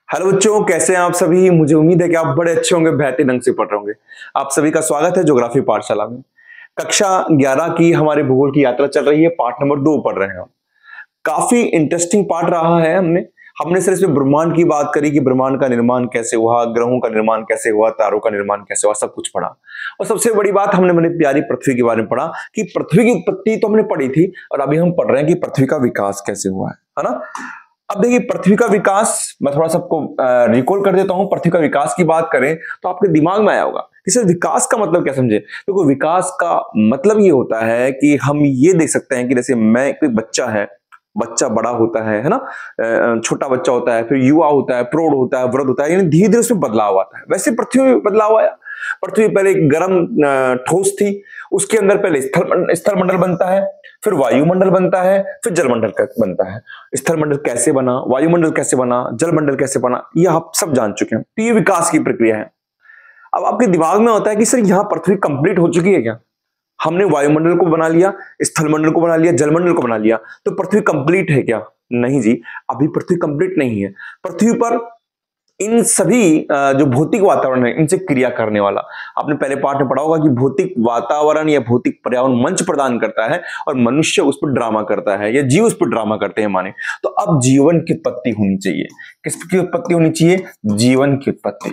Hello बच्चों, कैसे हैं आप सभी। मुझे उम्मीद है कि आप बड़े अच्छे होंगे, बेहतरीन ढंग से पढ़ रहे होंगे। आप सभी का स्वागत है ज्योग्राफी पाठशाला में। कक्षा 11 की हमारे भूगोल की यात्रा चल रही है। पाठ नंबर 2 पढ़ रहे हैं हम। काफी इंटरेस्टिंग पाठ रहा है। हमने सिर्फ इसमें ब्रह्मांड की बात करी कि ब्रह्मांड का निर्माण कैसे हुआ, ग्रहों का निर्माण कैसे हुआ, तारों का निर्माण कैसे हुआ, सब कुछ पढ़ा। और सबसे बड़ी बात, हमने बड़ी प्यारी पृथ्वी के बारे में पढ़ा कि पृथ्वी की उत्पत्ति तो हमने पढ़ी थी, और अभी हम पढ़ रहे हैं कि पृथ्वी का विकास कैसे हुआ है ना। अब देखिए, पृथ्वी का विकास मैं थोड़ा सबको रिकॉल कर देता हूं। पृथ्वी का विकास की बात करें तो आपके दिमाग में आया होगा कि सर विकास का मतलब क्या समझे। तो विकास का मतलब ये होता है कि हम ये देख सकते हैं कि जैसे मैं कोई बच्चा है, बच्चा बड़ा होता है ना, छोटा बच्चा होता है, फिर युवा होता है, प्रौढ़ होता है, वृद्ध होता है, यानी धीरे धीरे उसमें बदलाव आता है। वैसे पृथ्वी में बदलाव आया। पृथ्वी पहले एक गर्म ठोस थी, उसके अंदर पहले स्थल मंडल बनता है, फिर वायुमंडल बनता है, फिर जलमंडल बनता है। स्थल मंडल कैसे बना, वायुमंडल कैसे बना, जलमंडल कैसे बना, ये आप सब जान चुके हैं। तो ये विकास की प्रक्रिया है। अब आपके दिमाग में होता है कि सर यहां पृथ्वी कंप्लीट हो चुकी है क्या। हमने वायुमंडल को बना लिया, स्थल मंडल को बना लिया, जलमंडल को बना लिया, तो पृथ्वी कंप्लीट है क्या। नहीं जी, अभी पृथ्वी कंप्लीट नहीं है। पृथ्वी पर इन सभी जो भौतिक वातावरण है, इनसे क्रिया करने वाला, आपने पहले पाठ में पढ़ा होगा कि भौतिक वातावरण या भौतिक पर्यावरण मंच प्रदान करता है और मनुष्य उस पर ड्रामा करता है, या जीव उस पर ड्रामा करते हैं माने। तो अब जीवन की उत्पत्ति होनी चाहिए। किसकी उत्पत्ति होनी चाहिए? जीवन की उत्पत्ति।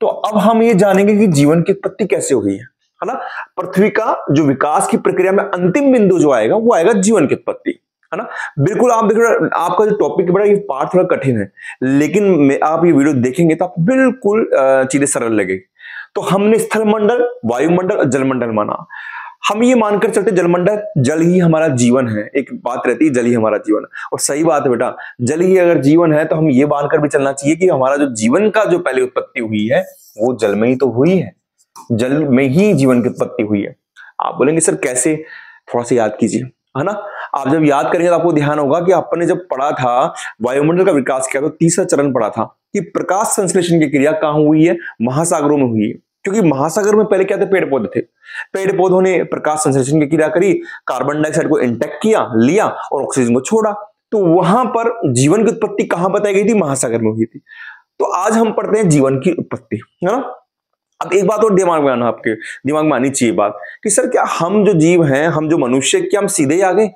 तो अब हम ये जानेंगे कि जीवन की उत्पत्ति कैसे हुई है ना। पृथ्वी का जो विकास की प्रक्रिया में अंतिम बिंदु जो आएगा वो आएगा जीवन की उत्पत्ति, है ना। बिल्कुल आप देख रहे, आपका जो टॉपिक बड़ा, ये पार्ट थोड़ा कठिन है, लेकिन आप ये वीडियो देखेंगे तो आपको बिल्कुल चीजें सरल लगेगी। तो हमने स्थल मंडल, वायुमंडल और जलमंडल माना। हम ये मानकर चलते जलमंडल, जल ही हमारा जीवन है। एक बात रहती है, जल ही हमारा जीवन है, और सही बात है बेटा। जल ही अगर जीवन है तो हम ये मानकर भी चलना चाहिए कि हमारा जो जीवन का जो पहले उत्पत्ति हुई है वो जल में ही तो हुई है। जल में ही जीवन की उत्पत्ति हुई है। आप बोलेंगे सर कैसे, थोड़ा सा याद कीजिए, है ना। आप जब याद करेंगे तो आपको ध्यान होगा कि आपने जब पढ़ा था वायुमंडल का विकास किया तो तीसरा चरण पढ़ा था कि प्रकाश संश्लेषण की क्रिया कहां हुई है? महासागरों में हुई है। क्योंकि महासागर में पहले क्या थे? पेड़ पौधे थे। पेड़ पौधों ने प्रकाश संश्लेषण की क्रिया करी, कार्बन डाइऑक्साइड को इंटेक्ट किया, लिया और ऑक्सीजन को छोड़ा। तो वहां पर जीवन की उत्पत्ति कहां बताई गई थी? महासागर में हुई थी। तो आज हम पढ़ते हैं जीवन की उत्पत्ति, है ना। अब एक बात और दिमाग में आना, आपके दिमाग में आनी चाहिए बात कि सर क्या हम जो जीव हैं, हम जो मनुष्य, क्या हम सीधे ही आ गए?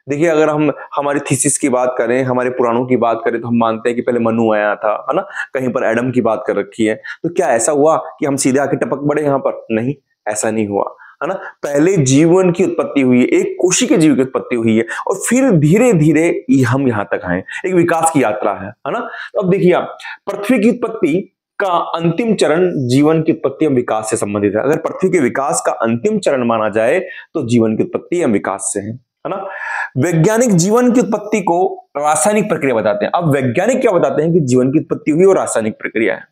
देखिए, अगर हम हमारी थीसिस की बात करें, हमारे पुराणों की बात करें, तो हम मानते हैं कि पहले मनु आया था, है ना। कहीं पर एडम की बात कर रखी है। तो क्या ऐसा हुआ कि हम सीधे आके टपक पड़े यहाँ पर? नहीं, ऐसा नहीं हुआ, है ना। पहले जीवन की उत्पत्ति हुई है, एक कोशि के जीव की उत्पत्ति हुई है, और फिर धीरे धीरे हम यहाँ तक आए। एक विकास की यात्रा है ना। तो अब देखिए आप, पृथ्वी की उत्पत्ति का अंतिम चरण जीवन की उत्पत्ति एवं विकास से संबंधित है। अगर पृथ्वी के विकास का अंतिम चरण माना जाए तो जीवन की उत्पत्ति एवं विकास से है ना। वैज्ञानिक जीवन की उत्पत्ति को रासायनिक प्रक्रिया बताते हैं। अब वैज्ञानिक क्या बताते हैं कि जीवन की उत्पत्ति हुई और रासायनिक प्रक्रिया है।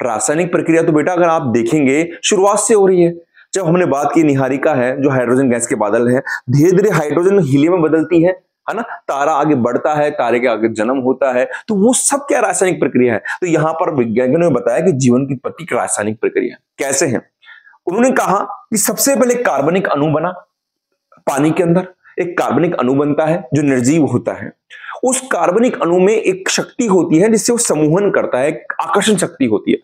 रासायनिक प्रक्रिया तो बेटा अगर आप देखेंगे शुरुआत से हो रही है। जब हमने बात की निहारिका है, जो हाइड्रोजन गैस के बादल है, धीरे धीरे हाइड्रोजन हीलियम में बदलती है ना। तारा आगे बढ़ता है, तारे के आगे जन्म होता है, तो वो सब क्या रासायनिक प्रक्रिया है। तो यहां पर वैज्ञानिकों ने बताया कि जीवन की उत्पत्ति की रासायनिक प्रक्रिया कैसे है। उन्होंने कहा कि सबसे पहले कार्बनिक अणु बना। पानी के अंदर एक कार्बनिक अणु बनता है जो निर्जीव होता है। उस कार्बनिक अणु में एक शक्ति होती है जिससे वो समूहन करता है, आकर्षण शक्ति होती है।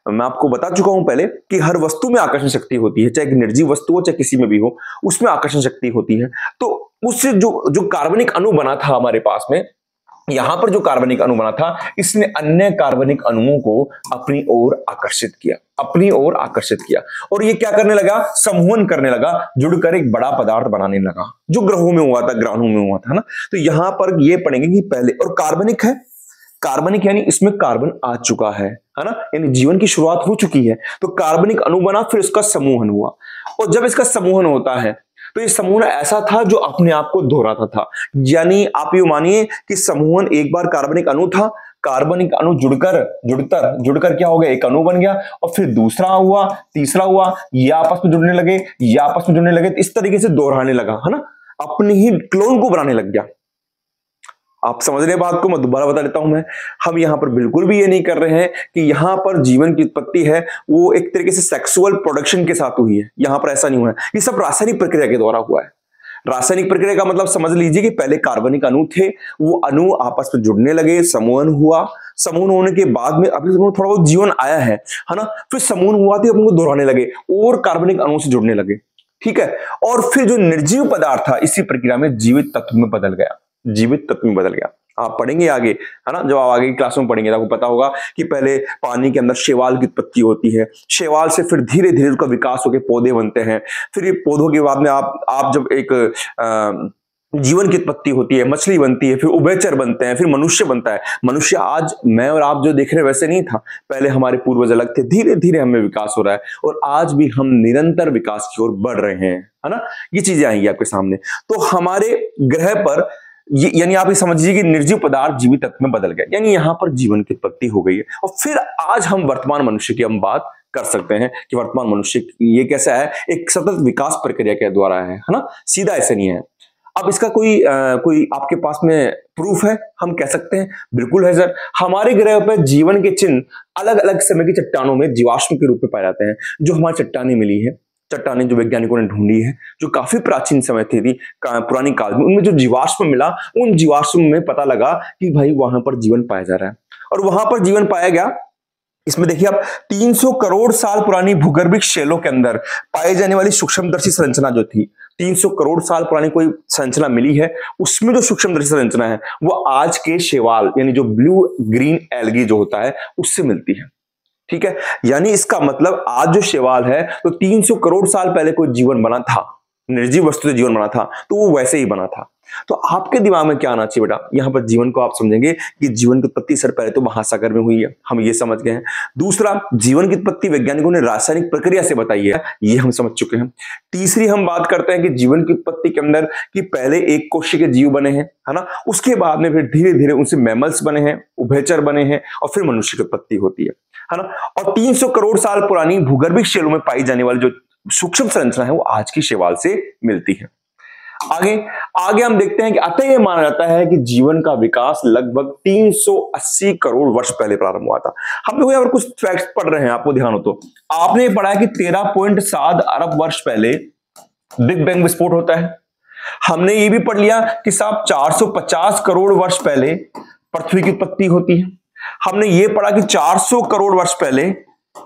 मैं आपको बता चुका हूं पहले कि हर वस्तु में आकर्षण शक्ति होती है, चाहे निर्जीव वस्तु हो चाहे किसी में भी हो, उसमें आकर्षण शक्ति होती है। तो उससे जो कार्बनिक अणु बना था हमारे पास में, यहां पर जो कार्बनिक अणु बना था, इसने अन्य कार्बनिक अणुओं को अपनी ओर आकर्षित किया, अपनी ओर आकर्षित किया। और ये क्या करने लगा? समूहन करने लगा, जुड़कर एक बड़ा पदार्थ बनाने लगा, जो ग्रहों में हुआ था, ग्रहों में हुआ था ना। तो यहां पर ये पढ़ेंगे कि पहले, और कार्बनिक है, कार्बनिक यानी इसमें कार्बन आ चुका है ना, यानी जीवन की शुरुआत हो चुकी है। तो कार्बनिक अणु बना, फिर इसका समूहन हुआ, और जब इसका समूहन होता है तो ये समूहन ऐसा था जो अपने आप को दोहराता था। यानी आप ये मानिए कि समूहन एक बार कार्बनिक अणु था, कार्बनिक अणु जुड़कर क्या हो गया? एक अणु बन गया, और फिर दूसरा हुआ, तीसरा हुआ, ये आपस में जुड़ने लगे, ये आपस में जुड़ने लगे, इस तरीके से दोहराने लगा, है ना। अपने ही क्लोन को बनाने लग गया। आप समझ रहे हैं बात को? मैं दोबारा बता देता हूं। हम यहां पर बिल्कुल भी ये नहीं कर रहे हैं कि यहां पर जीवन की उत्पत्ति है वो एक तरीके से सेक्सुअल प्रोडक्शन के साथ हुई है। यहां पर ऐसा नहीं हुआ है, ये सब रासायनिक प्रक्रिया के द्वारा हुआ है। रासायनिक प्रक्रिया का मतलब समझ लीजिए कि पहले कार्बनिक अणु थे, वो अणु आपस में जुड़ने लगे, समूहन हुआ, समूहन होने के बाद में अभी थोड़ा बहुत जीवन आया है ना, फिर समूहन हुआ तो उनको दोहराने लगे और कार्बनिक अणु से जुड़ने लगे, ठीक है। और फिर जो निर्जीव पदार्थ था इसी प्रक्रिया में जीवित तत्व में बदल गया, जीवित तत्व में बदल गया। आप पढ़ेंगे आगे, है ना, जब आप आगे की क्लास में पढ़ेंगे तो आपको पता होगा कि पहले पानी के अंदर शैवाल की उत्पत्ति होती है, शैवाल से फिर धीरे धीरे उसका विकास होकर पौधे बनते हैं, फिर ये पौधों के बाद में आप जब एक जीवन की उत्पत्ति होती है, मछली बनती है, फिर उभयचर बनते हैं, फिर मनुष्य बनता है। मनुष्य आज मैं और आप जो देख रहे हैं वैसे नहीं था, पहले हमारे पूर्वज अलग थे, धीरे धीरे हमें विकास हो रहा है और आज भी हम निरंतर विकास की ओर बढ़ रहे हैं, है ना। ये चीजें आएंगी आपके सामने। तो हमारे ग्रह पर यानी आप ये समझिए कि निर्जीव पदार्थ जीवित तत्व में बदल गए, यानी यहां पर जीवन की उत्पत्ति हो गई है। और फिर आज हम वर्तमान मनुष्य की हम बात कर सकते हैं कि वर्तमान मनुष्य ये कैसा है, एक सतत विकास प्रक्रिया के द्वारा है ना, सीधा ऐसे नहीं है। अब इसका कोई आपके पास में प्रूफ है, हम कह सकते हैं बिल्कुल है सर। हमारे ग्रह पर जीवन के चिन्ह अलग अलग समय की चट्टानों में जीवाश्म के रूप में पाए जाते हैं। जो हमारी चट्टानें मिली है, चट्टानें जो वैज्ञानिकों ने ढूंढी है, जो काफी प्राचीन समय थी पुरानी काल में, उनमें जो जीवाश्म मिला, उन जीवाश्म में पता लगा कि भाई वहां पर जीवन पाया जा रहा है। और वहां पर जीवन पाया गया, इसमें देखिए आप 300 करोड़ साल पुरानी भूगर्भिक शैलों के अंदर पाई जाने वाली सूक्ष्मदर्शी संरचना जो थी, 300 करोड़ साल पुरानी कोई संरचना मिली है, उसमें जो सूक्ष्मदर्शी संरचना है वो आज के शैवाल यानी जो ब्लू ग्रीन एल्गी जो होता है उससे मिलती है, ठीक है। यानी इसका मतलब आज जो शैवाल है तो 300 करोड़ साल पहले कोई जीवन बना था, निर्जीव वस्तु से जीवन बना था, तो वो वैसे ही बना था। तो आपके दिमाग में क्या आना चाहिए बेटा, यहां पर जीवन को आप समझेंगे कि जीवन की उत्पत्ति सर पहले तो महासागर में हुई है, हम ये समझ गए हैं। दूसरा, जीवन की उत्पत्ति वैज्ञानिकों ने रासायनिक प्रक्रिया से बताई है, ये हम समझ चुके हैं। तीसरी हम बात करते हैं कि जीवन की उत्पत्ति के अंदर कि पहले एक कोशिकीय के जीव बने हैं, है ना, उसके बाद में फिर धीरे धीरे उनसे मैमल्स बने हैं, उभयचर बने हैं और फिर मनुष्य की उत्पत्ति होती है ना। और 300 करोड़ साल पुरानी भूगर्भिक शैलों में पाई जाने वाली जो सूक्ष्म संरचना है वो आज की शैवाल से मिलती है। आगे हम देखते हैं कि अतः यह माना जाता है कि जीवन का विकास लगभग 380 करोड़ वर्ष पहले प्रारंभ हुआ था। हम लोग यहाँ पर कुछ फैक्ट्स पढ़ रहे हैं, आपको ध्यान हो तो आपने पढ़ा है कि 13.7 अरब वर्ष पहले बिग बैंग विस्फोट होता है। हमने ये भी पढ़ लिया कि साहब 450 करोड़ वर्ष पहले पृथ्वी की उत्पत्ति होती है। हमने ये पढ़ा कि 400 करोड़ वर्ष पहले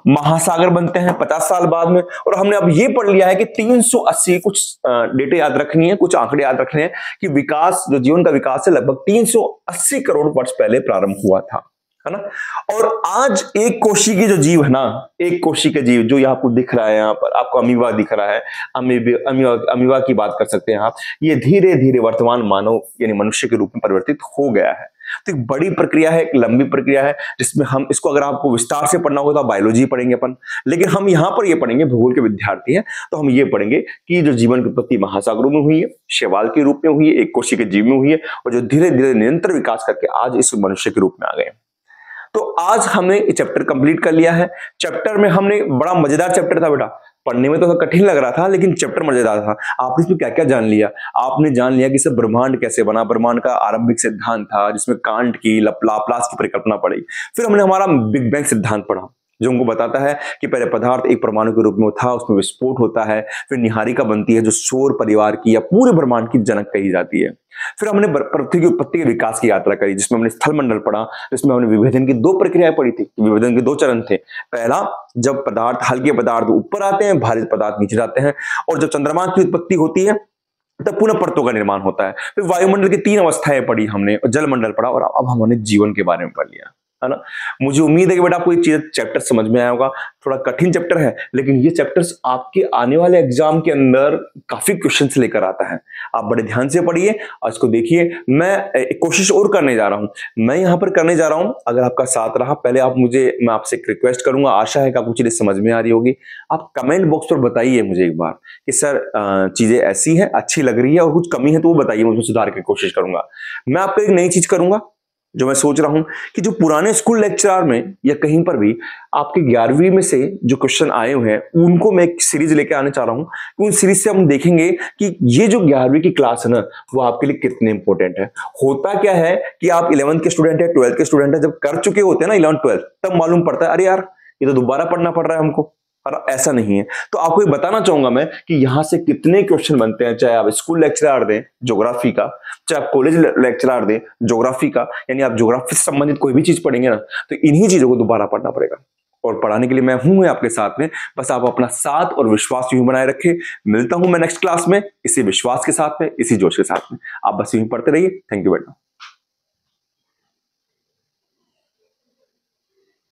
महासागर बनते हैं 50 साल बाद में। और हमने अब ये पढ़ लिया है कि 380, कुछ डेटे याद रखनी है, कुछ आंकड़े याद रखने हैं कि विकास, जो जीवन का विकास है, लगभग 380 करोड़ वर्ष पहले प्रारंभ हुआ था, है ना। और आज एक कोशी के जो जीव है ना, एक कोशी के जीव जो आपको दिख रहा है, यहाँ पर आपको अमीबा दिख रहा है, अमीबा की बात कर सकते हैं आप, ये धीरे धीरे वर्तमान मानव यानी मनुष्य के रूप में परिवर्तित हो गया है। तो एक बड़ी प्रक्रिया है, एक लंबी प्रक्रिया है, जिसमें हम इसको अगर आपको विस्तार से पढ़ना होगा तो बायोलॉजी पढ़ेंगे अपन, लेकिन हम यहाँ पर ये पढ़ेंगे, भूगोल के विद्यार्थी हैं तो हम ये पढ़ेंगे कि जो जीवन की उत्पत्ति महासागरों में हुई है, शैवाल के रूप में हुई है, एक कोशी के जीव में हुई है, और जो धीरे धीरे निरंतर विकास करके आज इस मनुष्य के रूप में आ गए। तो आज हमने ये चैप्टर कंप्लीट कर लिया है। चैप्टर में हमने बड़ा मजेदार चैप्टर था बेटा, पढ़ने में तो कठिन लग रहा था लेकिन चैप्टर मजेदार था। आपने इसमें क्या क्या जान लिया, आपने जान लिया कि सब ब्रह्मांड कैसे बना, ब्रह्मांड का आरंभिक सिद्धांत था जिसमें कांट की लाप्लास की परिकल्पना पड़ी। फिर हमने हमारा बिग बैंग सिद्धांत पढ़ा जो हमको बताता है कि पहले पदार्थ एक परमाणु के रूप में था, उसमें विस्फोट होता है, फिर निहारिका बनती है जो सौर परिवार की या पूरे ब्रह्मांड की जनक कही जाती है। फिर हमने पृथ्वी की उत्पत्ति के विकास की यात्रा करी जिसमें हमने स्थल मंडल पढ़ा, जिसमें हमने विभेदन की 2 प्रक्रियाएं पढ़ी थी। विभेदन के 2 चरण थे। पहला, जब पदार्थ, हल्के पदार्थ ऊपर आते हैं, भारी पदार्थ नीचे जाते हैं, और जब चंद्रमा की उत्पत्ति होती है तब पुनः परतों का निर्माण होता है। फिर वायुमंडल की 3 अवस्थाएं पढ़ी हमने, जल मंडल पढ़ा, और अब हमने जीवन के बारे में पढ़ लिया, है ना। मुझे उम्मीद है कि बेटा आपको ये चीज चैप्टर समझ में आया होगा। थोड़ा कठिन चैप्टर है लेकिन ये चैप्टर्स आपके आने वाले एग्जाम के अंदर काफी क्वेश्चंस लेकर आता है। आप बड़े ध्यान से पढ़िए और इसको देखिए। मैं एक कोशिश और करने जा रहा हूं, मैं यहां पर करने जा रहा हूं, अगर आपका साथ रहा, पहले मैं आपसे एक रिक्वेस्ट करूंगा, आशा है कि आपको चीजें समझ में आ रही होगी। आप कमेंट बॉक्स पर बताइए मुझे एक बार कि सर चीजें ऐसी है, अच्छी लग रही है, और कुछ कमी है तो वो बताइए, मैं उसमें सुधार की कोशिश करूंगा। मैं आपको एक नई चीज करूंगा जो मैं सोच रहा हूं कि जो पुराने स्कूल लेक्चर में या कहीं पर भी आपके 11वीं में से जो क्वेश्चन आए हुए हैं उनको मैं एक सीरीज लेके आने चाह रहा हूं। उन सीरीज से हम देखेंगे कि ये जो 11वीं की क्लास है ना वो आपके लिए कितने इंपॉर्टेंट है। होता क्या है कि आप 11th के स्टूडेंट है, 12th के स्टूडेंट है, जब कर चुके होते हैं ना 11th 12th, तब मालूम पड़ता है अरे यार ये तो दोबारा पढ़ना पड़ रहा है हमको, और ऐसा नहीं है। तो आपको ये बताना चाहूंगा मैं कि यहां से कितने क्वेश्चन बनते हैं, चाहे आप स्कूल लेक्चरर दें ज्योग्राफी का, चाहे आप कॉलेज लेक्चरर दें ज्योग्राफी का, यानी आप ज्योग्राफी से संबंधित कोई भी चीज पढ़ेंगे ना, तो इन्हीं चीजों को दोबारा पढ़ना पड़ेगा। और पढ़ाने के लिए मैं हूं आपके साथ में, बस आप अपना साथ और विश्वास यूं बनाए रखें। मिलता हूं मैं नेक्स्ट क्लास में इसी विश्वास के साथ में, इसी जोश के साथ में। आप बस यूं पढ़ते रहिए। थैंक यू बेटा।